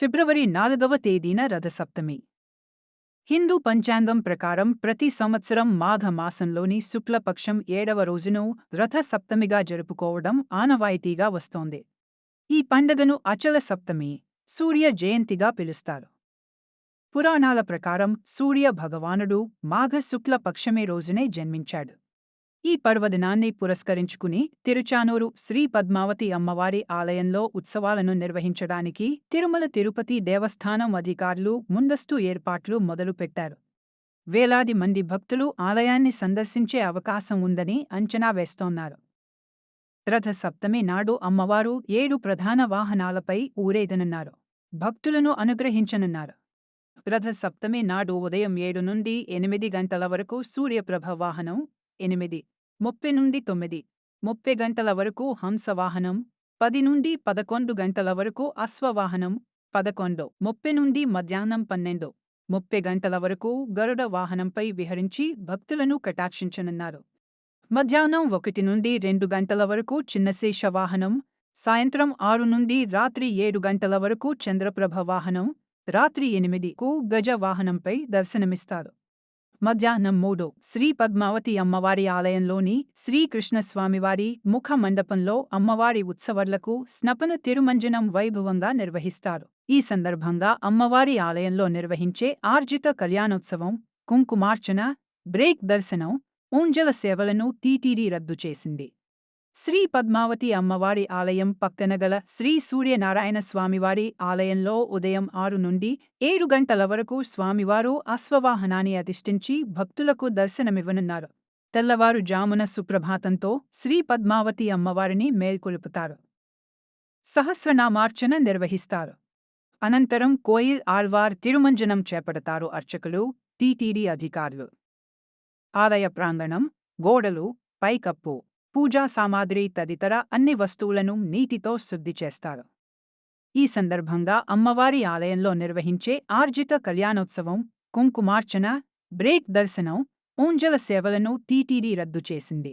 ఫిబ్రవరి 4వ తేదీన రథసప్తమి. హిందూ పంచాంగం ప్రకారం ప్రతి సంవత్సరం మాఘ మాసంలోని శుక్లపక్షం 7వ రోజును రథసప్తమిగా జరుపుకోవడం ఆనవాయితీగా వస్తోంది. ఈ పండగను అచల సప్తమి, సూర్య జయంతిగా పిలుస్తారు. పురాణాల ప్రకారం సూర్య భగవానుడు మాఘ శుక్ల పక్షమి రోజునే జన్మించాడు. ఈ పర్వదినాన్ని పురస్కరించుకుని తిరుచానూరు శ్రీ పద్మావతి అమ్మవారి ఆలయంలో ఉత్సవాలను నిర్వహించడానికి తిరుమల తిరుపతి దేవస్థానం అధికారులు ముందస్తు ఏర్పాట్లు మొదలుపెట్టారు. వేలాది మంది భక్తులు ఆలయాన్ని సందర్శించే అవకాశం ఉందని అంచనా వేస్తోన్నారు. రథ సప్తమి నాడు అమ్మవారు 7 ప్రధాన వాహనాలపై ఊరేగనున్నారు. భక్తులను అనుగ్రహించనున్నారు. రథ సప్తమి నాడు ఉదయం 7 నుండి 8 గంటల వరకు సూర్యప్రభ వాహనం, 8:30 నుండి 9:30 గంటల వరకు హంసవాహనం, 10 నుండి 11 గంటల వరకు అశ్వవాహనం, 11:30 నుండి మధ్యాహ్నం 12:30 గంటల వరకు గరుడ వాహనంపై విహరించి భక్తులను కటాక్షించనున్నారు. మధ్యాహ్నం 1 నుండి 2 గంటల వరకు చిన్నశేష వాహనం, సాయంత్రం 6 నుండి రాత్రి 7 గంటల వరకు చంద్రప్రభ వాహనం, రాత్రి 8కు గజ వాహనంపై దర్శనమిస్తారు. మధ్యాహ్నం 3 శ్రీ పద్మావతి అమ్మవారి ఆలయంలోని శ్రీకృష్ణస్వామివారి ముఖ మండపంలో అమ్మవారి ఉత్సవాలకు స్నపన తిరుమంజనం వైభవంగా నిర్వహిస్తారు. ఈ సందర్భంగా అమ్మవారి ఆలయంలో నిర్వహించే ఆర్జిత కళ్యాణోత్సవం, కుంకుమార్చన, బ్రేక్ దర్శనం, ఊంజల సేవలను టీటీడీ రద్దు చేసింది. శ్రీ పద్మావతి అమ్మవారి ఆలయం పక్కన గల శ్రీ సూర్యనారాయణ స్వామివారి ఆలయంలో ఉదయం 6 నుండి 7 గంటల వరకు స్వామివారు అశ్వవాహనాన్ని అధిష్ఠించి భక్తులకు దర్శనమివ్వనున్నారు. తెల్లవారుజామున సుప్రభాతంతో శ్రీ పద్మావతి అమ్మవారిని మేల్కొలుపుతారు. సహస్రనామార్చన నిర్వహిస్తారు. అనంతరం కోయిల్ ఆళ్వార్ తిరుమంజనం చేపడతారు అర్చకులు, టీటీడీ అధికారులు. ఆలయ ప్రాంగణం, గోడలు, పైకప్పు, పూజా సామాగ్రి తదితర అన్ని వస్తువులను నీటితో శుద్ధి చేస్తారు. ఈ సందర్భంగా అమ్మవారి ఆలయంలో నిర్వహించే ఆర్జిత కళ్యాణోత్సవం, కుంకుమార్చన, బ్రేక్ దర్శనం, ఊంజల సేవలను టీటీడీ రద్దు చేసింది.